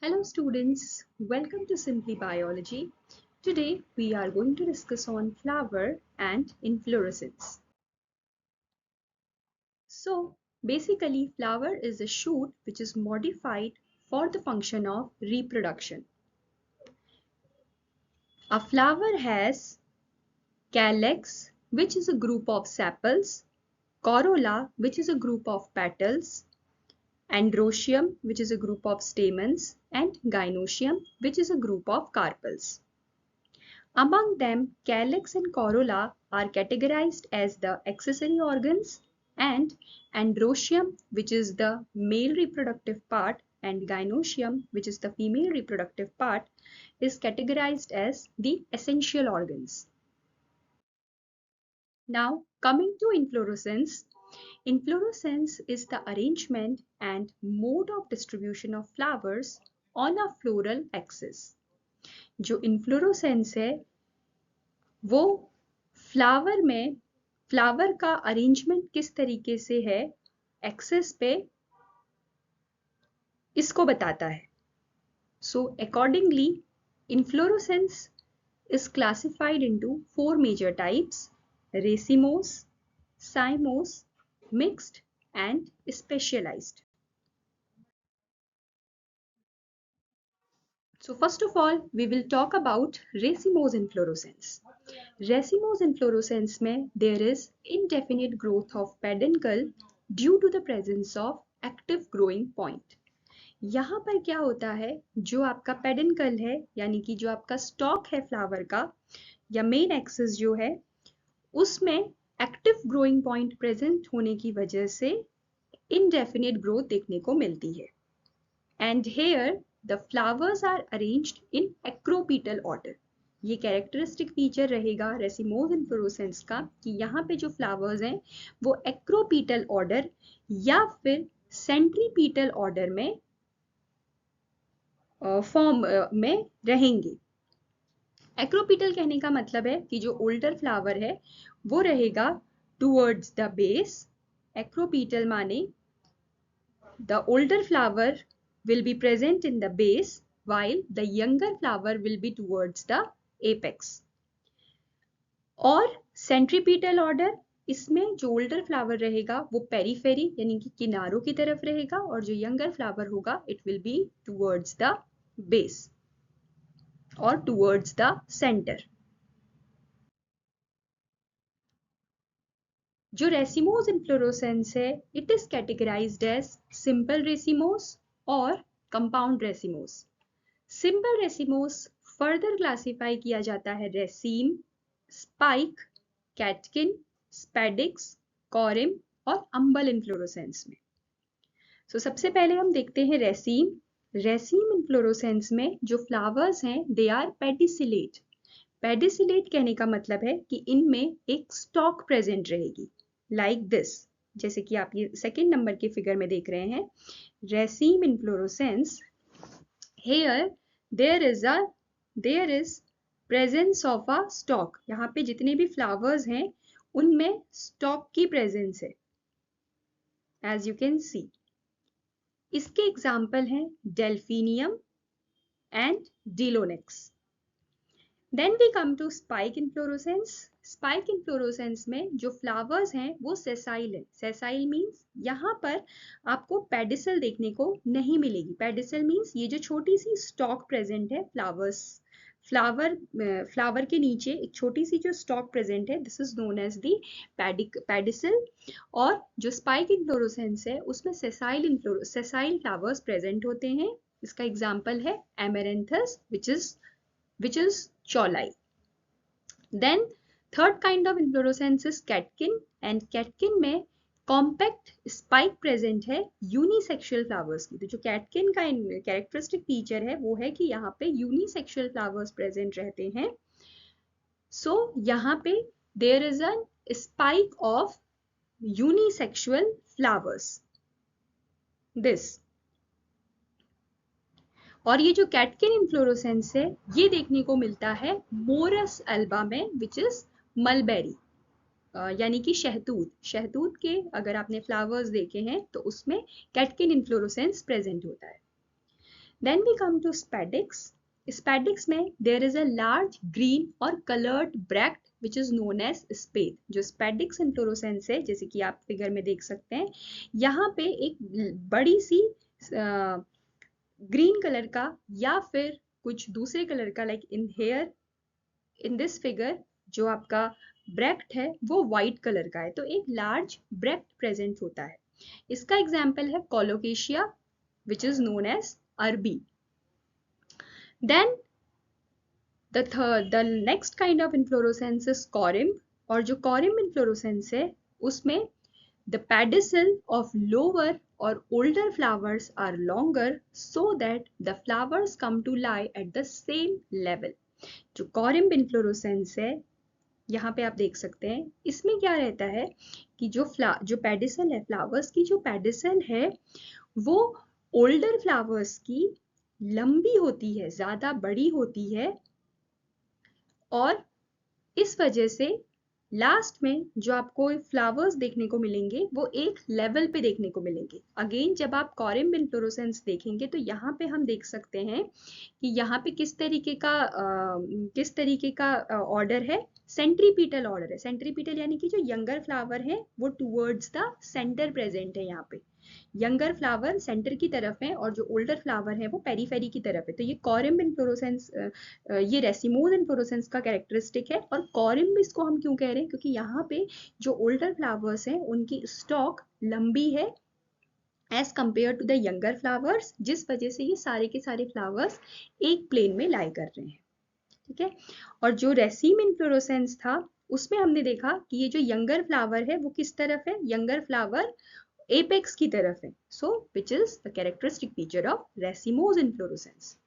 Hello students, welcome to Simply Biology. Today we are going to discuss on flower and inflorescence. So basically flower is a shoot which is modified for the function of reproduction. A flower has calyx, which is a group of sepals, corolla, which is a group of petals, androecium, which is a group of stamens, and gynoecium, which is a group of carpels. Among them, calyx and corolla are categorized as the accessory organs, and androecium, which is the male reproductive part, and gynoecium, which is the female reproductive part, is categorized as the essential organs. Now, coming to inflorescence. Inflorescence is the arrangement and mode of distribution of flowers on a floral axis. जो inflorescence है वो flower का arrangement किस तरीके से है access पे इसको बताता है. So accordingly inflorescence is classified into four major types: racemose, cymose, mixed and specialized. So first of all we will talk about racemose inflorescence. Racemose inflorescence में there is indefinite growth of peduncle due to the presence of active growing point. यहाँ पर क्या होता है, जो आपका पेडनकल है यानी कि जो आपका स्टॉक है फ्लावर का या मेन एक्सिस जो है उसमें एक्टिव ग्रोइंग पॉइंट प्रेजेंट होने की वजह से इनडेफिनिट ग्रोथ देखने को मिलती है. And here the flowers are arranged in acropetal order. ये कैरेक्टरिस्टिक फीचर रहेगा रेसिमोज इन्फ्लोरेसेंस का कि यहाँ पे जो फ्लावर्स हैं वो एक्रोपीटल ऑर्डर या फिर सेंट्रीपीटल ऑर्डर में फॉर्म में रहेंगे. एक्रोपीटल कहने का मतलब है कि जो ओल्डर फ्लावर है वो रहेगा टुवर्ड्स द बेस. एक्रोपीटल माने the older flower will be present in the base while the younger flower will be towards the apex. और सेंट्रीपीटल ऑर्डर, इसमें जो ओल्डर फ्लावर रहेगा वो पेरीफेरी यानी कि किनारों की तरफ रहेगा और जो यंगर फ्लावर होगा it will be towards the base और टुवर्ड्स द सेंटर. जो रेसिमोस इन्फ्लोरेसेंस है it is categorised as simple racemose और compound racemose. Simple racemose further classify किया जाता है raceme, spike, catkin, spadix, corymb और अम्बल इन्फ्लोरेसेंस में. सो सबसे पहले हम देखते हैं रेसीम. रेसीम इन्फ्लोरेसेंस में जो फ्लावर्स हैं दे आर पेडिसिलेट. पेडिसिलेट कहने का मतलब है कि इनमें एक स्टॉक प्रेजेंट रहेगी लाइक दिस, जैसे कि आप ये सेकेंड नंबर के फिगर में देख रहे हैं. Raceme inflorescence, here there is presence of a stalk. यहाँ पे जितने भी फ्लावर्स हैं उनमें स्टॉक की प्रेजेंस है एज यू कैन सी. इसके एग्जाम्पल हैं delphinium and delonix. Then we come to spike inflorescence. Spike inflorescence में जो फ्लावर्स हैं वो सेसाइल है. सेसाइल मीन्स यहाँ पर आपको पेडिसल देखने को नहीं मिलेगी. पेडिसल मीन्स ये जो छोटी सी स्टॉक प्रेजेंट है फ्लावर के नीचे एक छोटी सी जो स्टॉक प्रेजेंट है this is known as the pedicel. और जो स्पाइक इन्फ्लोरेसेंस है उसमें सेसाइल फ्लावर्स प्रेजेंट होते हैं. इसका एग्जाम्पल है एमेरेंथस which is चौलाई. Then third kind of inflorescence is catkin, and catkin में कॉम्पैक्ट स्पाइक प्रेजेंट है यूनिसेक्सुअल फ्लावर्स की. तो जो कैटकिन का कैरेक्टरिस्टिक फीचर है वो है कि यहाँ पे यूनिसेक्सुअल फ्लावर्स प्रेजेंट रहते हैं. सो यहाँ पे there is a spike of unisexual flowers this. और ये जो कैटकिन इन्फ्लोरेसेंस है ये देखने को मिलता है मोरस अल्बा में विच इज मलबेरी यानी कि शहतूत. शहतूत के अगर आपने फ्लावर्स देखे हैं तो उसमें कैटकिन इन्फ्लोरेसेंस प्रेजेंट होता है. Then we come to spadix. Spadix में there is a large green और coloured bract which is known as spathe. जो स्पेडिक्स इन्फ्लोरोसेंस है, जैसे कि आप फिगर में देख सकते हैं, यहाँ पे एक बड़ी सी ग्रीन कलर का या फिर कुछ दूसरे कलर का, like in here in this figure जो आपका ब्रैक्ट है वो व्हाइट कलर का है, तो एक लार्ज ब्रैक्ट प्रेजेंट होता है. इसका एग्जाम्पल है colocasia which is known as arbi. Then the next kind of inflorescence is corymb. और जो corymb inflorescence है उसमें the pedicel of lower or older flowers are longer so that the flowers come to lie at the same level. जो corymb inflorescence है, यहाँ पे आप देख सकते हैं, इसमें क्या रहता है कि जो पेडिसल है, फ्लावर्स की जो पेडिसल है वो ओल्डर फ्लावर्स की लंबी होती है, ज्यादा बड़ी होती है, और इस वजह से लास्ट में जो आपको फ्लावर्स देखने को मिलेंगे वो एक लेवल पे देखने को मिलेंगे. अगेन जब आप कॉरिम्ब इन्फ्लोरेसेंस देखेंगे तो यहाँ पे हम देख सकते हैं कि यहाँ पे किस तरीके का ऑर्डर है. सेंट्रीपीटल ऑर्डर है. सेंट्रीपीटल यानी कि जो यंगर फ्लावर है वो टूवर्ड्स द सेंटर प्रेजेंट है. यहाँ पे यंगर फ्लावर सेंटर की तरफ है और जो ओल्डर फ्लावर है वो पेरीफेरी की तरफ है. तो ये कॉरिम्ब इन्फ्लोरेसेंस, ये रेसिमोज इन्फ्लोरेसेंस का कैरेक्टरिस्टिक है. और कॉरिम्ब इसको हम क्यों कह रहे हैं, क्योंकि यहाँ पे जो ओल्डर फ्लावर्स हैं उनकी स्टॉक लंबी है as compare to the younger flowers, जिस वजह से ये सारे के सारे फ्लावर्स एक प्लेन में लाई कर रहे हैं. ठीक है. और जो रेसिम इन्फ्लोरेसेंस था उसमें हमने देखा कि ये जो यंगर फ्लावर है वो किस तरफ है, यंगर फ्लावर एपेक्स की तरफ है. So which is the characteristic feature of racemose inflorescence.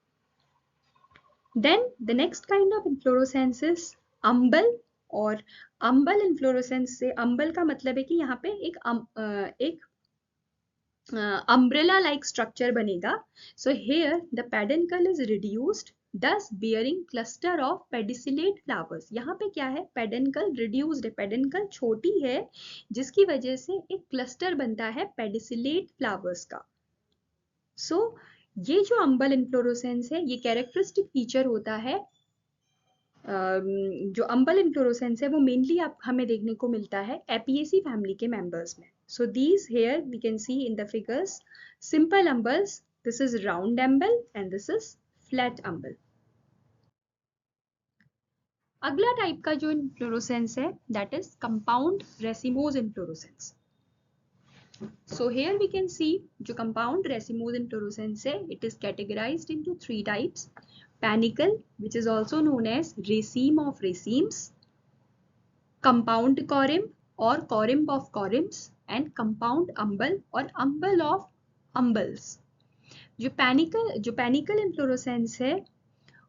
Then the next kind of inflorescence is umbel. और अम्बल इन्फ्लोरेसेंस से, अम्बल का मतलब है कि यहाँ पे एक umbrella like structure बनेगा. So here the peduncle is reduced, thus bearing cluster of pedicellate flowers. यहाँ पे क्या है, peduncle reduced है, peduncle छोटी है जिसकी वजह से एक cluster बनता है pedicellate flowers का. So ये जो umbel inflorescence है ये characteristic feature होता है. जो अम्बल इन्फ्लोरेसेंस है वो मेनली हमें देखने को मिलता है एपिएसी फैमिली के मेंबर्स में. So these here we can see in the figures simple umbels, this is round umbel and this is flat umbel. अगला टाइप का जो इन्फ्लोरेसेंस है that is compound racemose inflorescence. So here we can see जो compound racemose inflorescence है, it is categorized into three types. Panicle, which is also known as raceme of racemes, compound corymb or corymb of corymbs, and compound umbel or umbel of umbels. जो panicle inflorescence है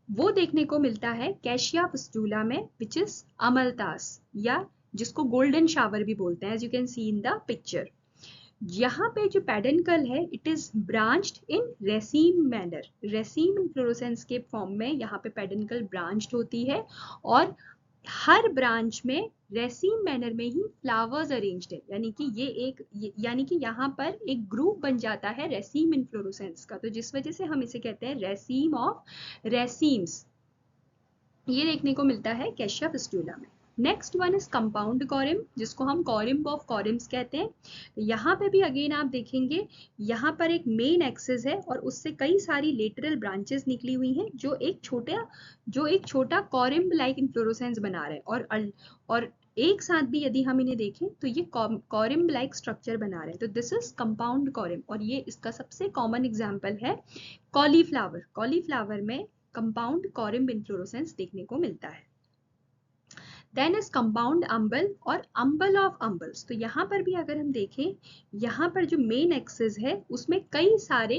वो देखने को मिलता है cassia पुस्टुला में, which is अमलतास, या जिसको गोल्डन शावर भी बोलते हैं, as you can see in the picture. यहाँ पे जो पेडनकल है it is branched in raceme manner. Raceme inflorescence के फॉर्म में यहाँ पे पेडनकल ब्रांच्ड होती है और हर ब्रांच में रेसीम मैनर में ही फ्लावर्स अरेंज्ड है. यानी कि यहाँ पर एक ग्रुप बन जाता है रेसीम इन्फ्लोरेसेंस का, तो जिस वजह से हम इसे कहते हैं रेसीम ऑफ रेसीम्स. ये देखने को मिलता है कैशिया फिस्टुला में. नेक्स्ट वन इज कंपाउंड कॉरिम्ब, जिसको हम कॉरिम्ब ऑफ कॉरिम्स कहते हैं. यहाँ पे भी अगेन आप देखेंगे यहाँ पर एक मेन एक्सिस है और उससे कई सारी लेटरल ब्रांचेस निकली हुई हैं जो एक छोटा कॉरिम्ब लाइक इन्फ्लोरेसेंस बना रहे हैं. और एक साथ भी यदि हम इन्हें देखें तो ये कॉरिम्ब लाइक स्ट्रक्चर बना रहे हैं. तो दिस इज कंपाउंड कॉरिम्ब और ये इसका सबसे कॉमन एग्जाम्पल है कॉलीफ्लावर. कॉलीफ्लावर में कंपाउंड कॉरिम्ब इन्फ्लोरेसेंस देखने को मिलता है. देन इज कंपाउंड अम्बल और अम्बल ऑफ अम्बल्स. तो यहाँ पर भी अगर हम देखें, यहाँ पर जो मेन एक्सिस है उसमें कई सारे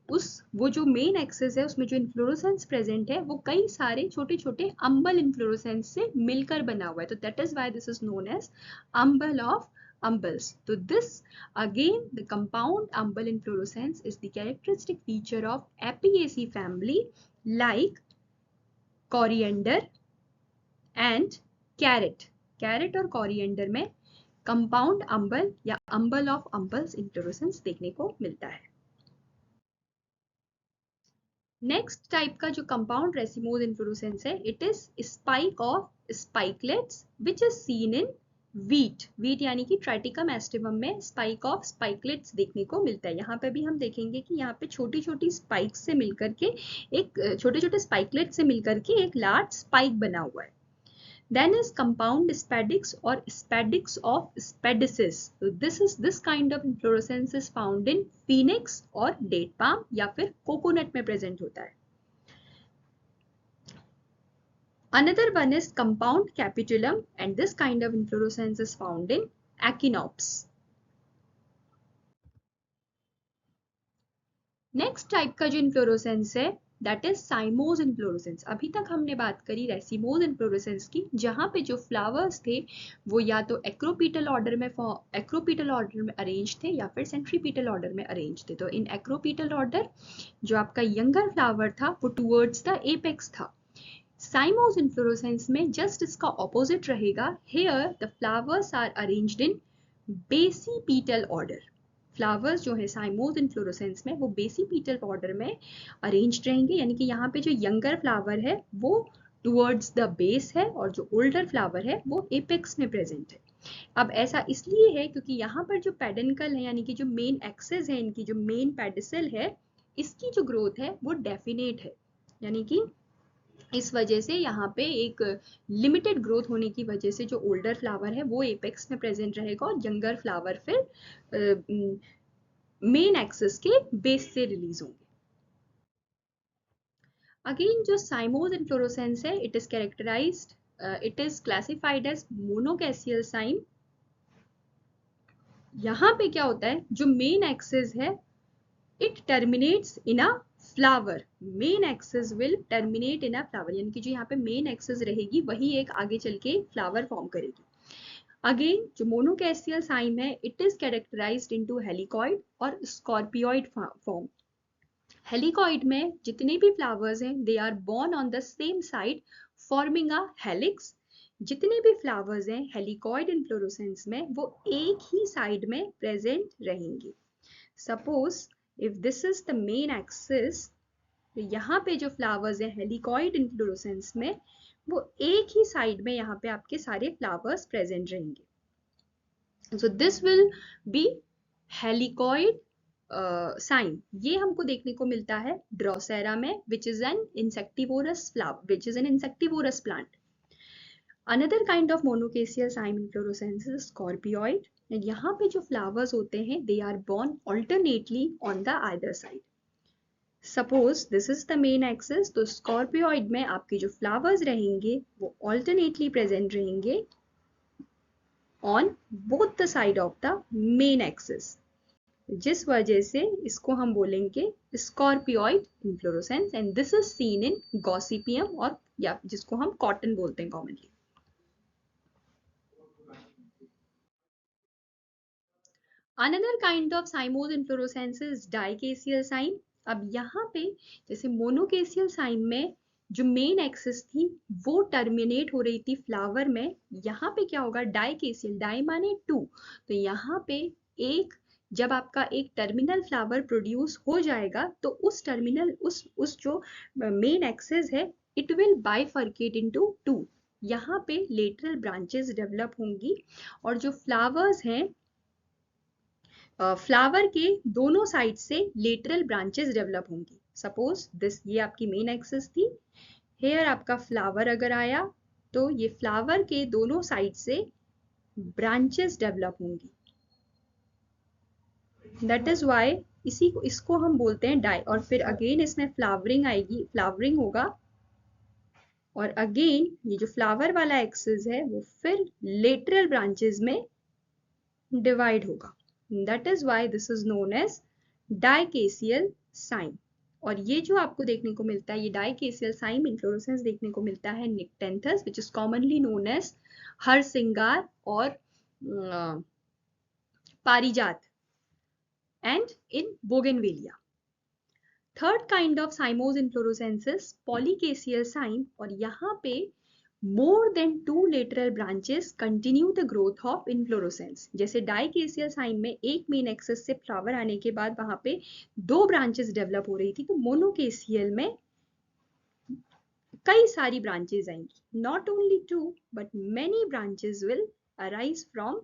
वो जो मेन एक्सिस है उसमें जो इन्फ्लोरेसेंस प्रेजेंट है वो कई सारे छोटे छोटे अम्बल इन्फ्लोरेसेंस से मिलकर बना हुआ है. तो that is why this is known as umbel of umbels. So this again the compound umbel inflorescence is the characteristic feature of Apiaceae family like coriander and carrot और कोरिएंडर में कंपाउंड अम्बल या अम्बल of अम्बल्स inflorescence देखने को मिलता है. Next type का जो कंपाउंड रेसिमोज इन्फ्लोरेसेंस है, it is spike of spikelets which is seen in wheat. Wheat यानी कि ट्राइटिकम एस्टिवम में स्पाइक ऑफ स्पाइकलेट्स देखने को मिलता है। यहाँ पे भी हम देखेंगे कि यहाँ पे छोटी छोटी स्पाइक से मिलकर के एक छोटे छोटे स्पाइकलेट से मिलकर के एक लार्ज स्पाइक बना हुआ है। Then is compound spadix or spadix of spadices. So this kind of inflorescence is found in phoenix और date palm या फिर coconut में present होता है। Another one is compound capitulum and this kind of inflorescence is found in echinops. Next type का जो inflorescence है that is cymose inflorescence. अभी तक हमने बात करी रेसिमोज इन्फ्लोरेसेंस की, जहाँ पे जो फ्लावर्स थे वो या तो एक्रोपीटल ऑर्डर में अरेंज थे या फिर सेंट्रीपीटल ऑर्डर में अरेंज थे। तो इन एक्रोपीटल ऑर्डर जो आपका यंगर फ्लावर था वो टूवर्ड्स द एपेक्स था। साइमोज इन्फ्लोरेसेंस में जस्ट इसका ऑपोजिट रहेगा। Here the flowers are arranged in basipetal order. Flowers जो है साइमोज इन्फ्लोरेसेंस में वो बेसीपीटल ऑर्डर में अरेंज्ड रहेंगे, यानी कि यहाँ पे जो यंगर फ्लावर है वो टुवर्ड्स द बेस है और जो ओल्डर फ्लावर है वो एपेक्स में प्रेजेंट है। अब ऐसा इसलिए है क्योंकि यहाँ पर जो पेडेंकल है यानी कि जो मेन एक्सेस है, इनकी जो मेन पेडिसल है, इसकी जो ग्रोथ है वो डेफिनेट है, यानी कि इस वजह से यहाँ पे एक लिमिटेड ग्रोथ होने की वजह से जो ओल्डर फ्लावर है वो एपेक्स में प्रेजेंट रहेगा और यंगर फ्लावर फिर मेन एक्सिस के बेस से रिलीज होंगे। अगेन जो साइमोज इन्फ्लोरेसेंस है it is classified as monochasial cyme. यहाँ पे क्या होता है, जो मेन एक्सिस है it terminates in a flower. Main axis will terminate in a flower, यानी कि जो यहाँ पे मेन एक्सिस रहेगी वही एक आगे चल के फ्लावर फॉर्म करेगी। अगेन जो मोनोकैसियल साइम है it is characterised into helicoid और स्कॉर्पियोइड फॉर्म। हेलिकॉइड में जितने भी फ्लावर्स हैं they are born on the same side forming a helix. जितने भी फ्लावर्स हैं हेलिकॉइड इन्फ्लोरेसेंस में वो एक ही साइड में प्रेजेंट रहेंगे। Suppose if this is the main axis, तो यहाँ पे जो फ्लावर्स है हेलिकॉइड इन्फ्लोरेसेंस में वो एक ही साइड में यहाँ पे आपके सारे फ्लावर्स प्रेजेंट रहेंगे। So this will be helicoid cyme. ये हमको देखने को मिलता है ड्रोसेरा में which is an insectivorous plant. Another kind of monochasial cyme inflorescence is scorpioid. यहाँ पे जो फ्लावर्स होते हैं they are borne alternately on the either side. Suppose this is the main axis, तो स्कॉर्पियोइड में आपके जो फ्लावर्स रहेंगे वो ऑल्टरनेटली प्रेजेंट रहेंगे on both the side of the main axis, जिस वजह से इसको हम बोलेंगे scorpioid inflorescence and this is seen in Gossypium और या जिसको हम कॉटन बोलते हैं commonly. Another kind of cymoz inflorescence is dicacial cyme। अब यहाँ पे जैसे मोनोकेसियल साइम में जो मेन एक्सिस थी वो टर्मिनेट हो रही थी फ्लावर में, यहाँ पे क्या होगा डाइकेसियल, डाई माने टू, तो यहाँ पे एक जब आपका एक टर्मिनल फ्लावर प्रोड्यूस हो जाएगा तो उस टर्मिनल उस जो मेन एक्सिस है it will bifurcate into two. यहाँ पे लेटरल ब्रांचेस डेवलप होंगी और जो फ्लावर्स हैं फ्लावर के दोनों साइड से लेटरल ब्रांचेस डेवलप होंगी। सपोज दिस ये आपकी मेन एक्सिस थी, हेयर आपका फ्लावर अगर आया तो ये फ्लावर के दोनों साइड से ब्रांचेस डेवलप होंगी। दैट इज वाई इसको हम बोलते हैं डाई। और फिर अगेन इसमें फ्लावरिंग आएगी, फ्लावरिंग होगा और अगेन ये जो फ्लावर वाला एक्सिस है वो फिर लेटरल ब्रांचेस में डिवाइड होगा। That is why this is known as dicacial cyme। और ये जो आपको देखने को मिलता है ये dicacial cyme इन्फ्लोरेसेंस देखने को मिलता है निक्टेंथस which is commonly known as हरसिंगार और parijat and in bougainvillea. Third kind of cymose inflorescence is polychasial cyme और यहाँ पे more than 2 lateral branches continue the growth of inflorescence. जैसे डाइकेसियल साइन में एक मेन एक्सिस से फ्लावर आने के बाद वहां पे 2 ब्रांचेस डेवलप हो रही थी, तो मोनोकेसियल में कई सारी ब्रांचेस आएंगी। Not only 2 but many branches will arise from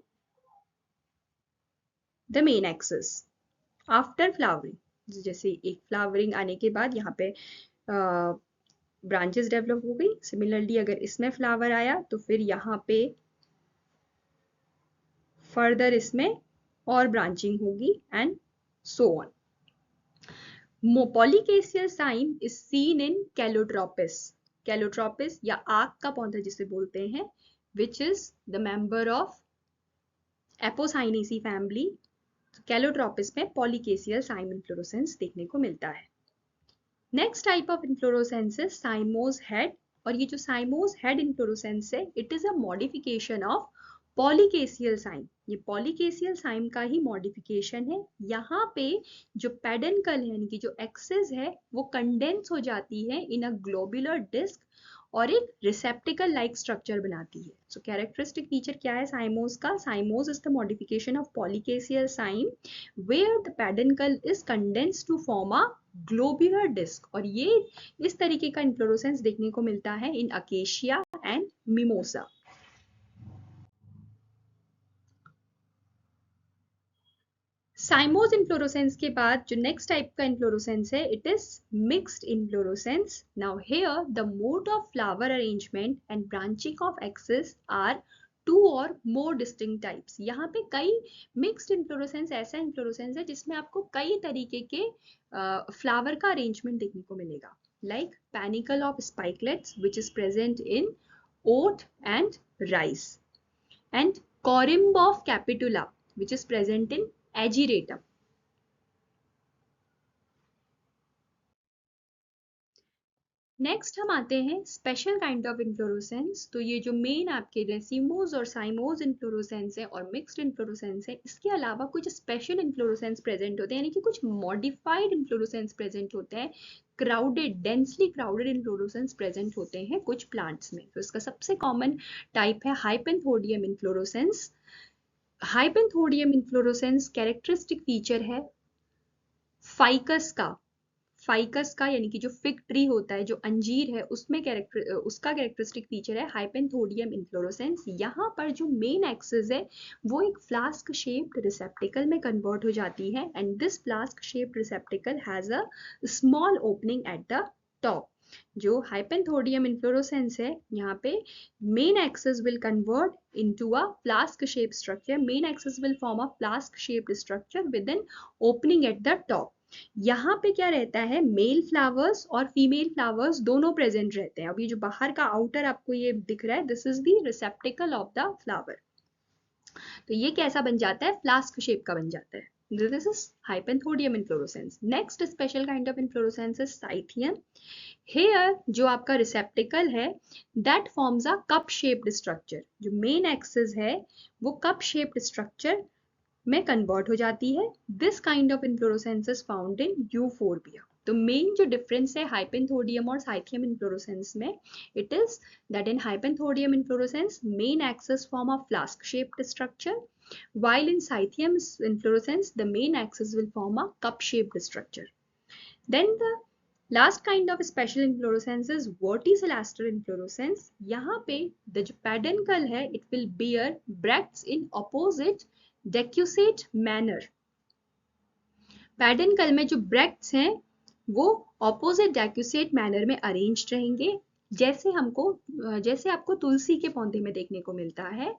the main axis after flowering. जैसे एक फ्लावरिंग आने के बाद यहाँ पे ब्रांचेस डेवलप हो गई। सिमिलरली अगर इसमें फ्लावर आया तो फिर यहाँ पे फर्दर इसमें और ब्रांचिंग होगी and so on. Polychasial cyme is seen in calotropis. Calotropis या आग का पौधा जिसे बोलते हैं, which is the member of apocynaceae family. Calotropis में पॉलीकेसियल साइन इन्फ्लोरोसेंस देखने को मिलता है। Next type of inflorescence is cymose head. और ये जो साइमोस हेड इन्फ्लोरोसेंस है, it is a modification of polychasial cyme. ये पॉलीकेसियल साइन का ही मॉडिफिकेशन है। यहाँ पे जो पेडनकल है यानी कि जो एक्सिस है वो कंडेंस हो जाती है इन अ ग्लोबुलर डिस्क और एक रिसेप्टिकल लाइक स्ट्रक्चर बनाती है। सो कैरेक्टरिस्टिक फीचर क्या है साइमोस का? Cymose is the modification of polychasial cyme where the peduncle is condensed to form a globular disc. और ये इस तरीके का इन्फ्लोरोसेंस देखने को मिलता है in acacia and mimosa. Cymose inflorescence के बाद जो नेक्स्ट टाइप का इन्फ्लोरोसेंस है, it is mixed inflorescence. Now here the mode of flower arrangement and branching of axis are 2 और मोर डिस्टिंक्ट टाइप्स। यहाँ पे कई मिक्स्ड इन्फ्लोरोसेंस ऐसा इन्फ्लोरोसेंस है जिसमें आपको कई तरीके के फ्लावर का अरेंजमेंट देखने को मिलेगा, like panicle of spikelets which is present in oat and rice, and corymb of capitula which is present in ageratum. Next हम आते हैं स्पेशल काइंड ऑफ इन्फ्लोरोसेंस। तो ये जो मेन आपके रेसिमोस और साइमोस इन्फ्लोरोसेंस है और मिक्स्ड इन्फ्लोरोसेंस है, इसके अलावा कुछ स्पेशल इन्फ्लोरोसेंस प्रेजेंट होते हैं, यानी कि कुछ मॉडिफाइड इन्फ्लोरोसेंस प्रेजेंट होते हैं। Crowded, densely crowded inflorescence present होते हैं कुछ प्लांट्स में। तो इसका सबसे कॉमन टाइप है hypanthodium inflorescence. Hypanthodium inflorescence characteristic feature है फाइकस का। फाइकस का यानी कि जो फिग ट्री होता है, जो अंजीर है, उसमें उसका कैरेक्टरिस्टिक फीचर है हाइपेंथोडियम इन्फ्लोरोसेंस। यहाँ पर जो मेन एक्सिस है वो एक फ्लास्क शेप्ड रिसेप्टिकल में कन्वर्ट हो जाती है and this flask shaped रिसेप्टिकल has a small opening at the top. जो हाइपेंथोडियम इन्फ्लोरोसेंस है, यहाँ पे main axis will convert into a flask shaped structure. Main axis will form a flask shaped structure with an opening at the top. यहाँ पे क्या रहता है, male flowers और फीमेल फ्लावर्स दोनों प्रेजेंट रहते हैं। अब ये जो बाहर का आउटर आपको ये दिख रहा है, this is the रिसेप्टिकल of the flower. तो ये कैसा बन जाता है, फ्लास्क शेप का बन जाता है। This is Hypenthodium inflorescence. Next special kind of inflorescence is Scythium. Here जो आपका रिसेप्टिकल है that forms a cup shaped structure. जो मेन एक्सिस है वो कप शेप्ड स्ट्रक्चर में कन्वर्ट हो जाती है। This kind of inflorescence is found in euphorbia. तो मेन जो डिफरेंस है हाइपेंथोडियम और साइथियम इन्फ्लोरोसेंस में, it is that in hypanthodium inflorescence main axis form a flask shaped structure, while in Scythium inflorescence the main axis will form a cup shaped structure. Then the last kind of special inflorescence is verticillaster inflorescence. यहाँ पे the जो peduncle है, it will bear bracts in opposite decussate manner. peduncle में जो bracts हैं वो opposite decussate manner में arranged रहेंगे, जैसे आपको तुलसी के पौधे में देखने को मिलता है।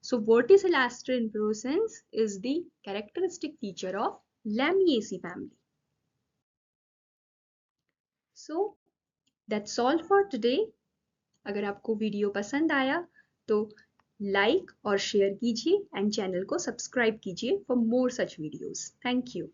So verticillaster inflorescence is the characteristic feature of Lamiaceae family. So that's all for today. अगर आपको वीडियो पसंद आया तो लाइक और शेयर कीजिए एंड चैनल को सब्सक्राइब कीजिए for more such videos. Thank you.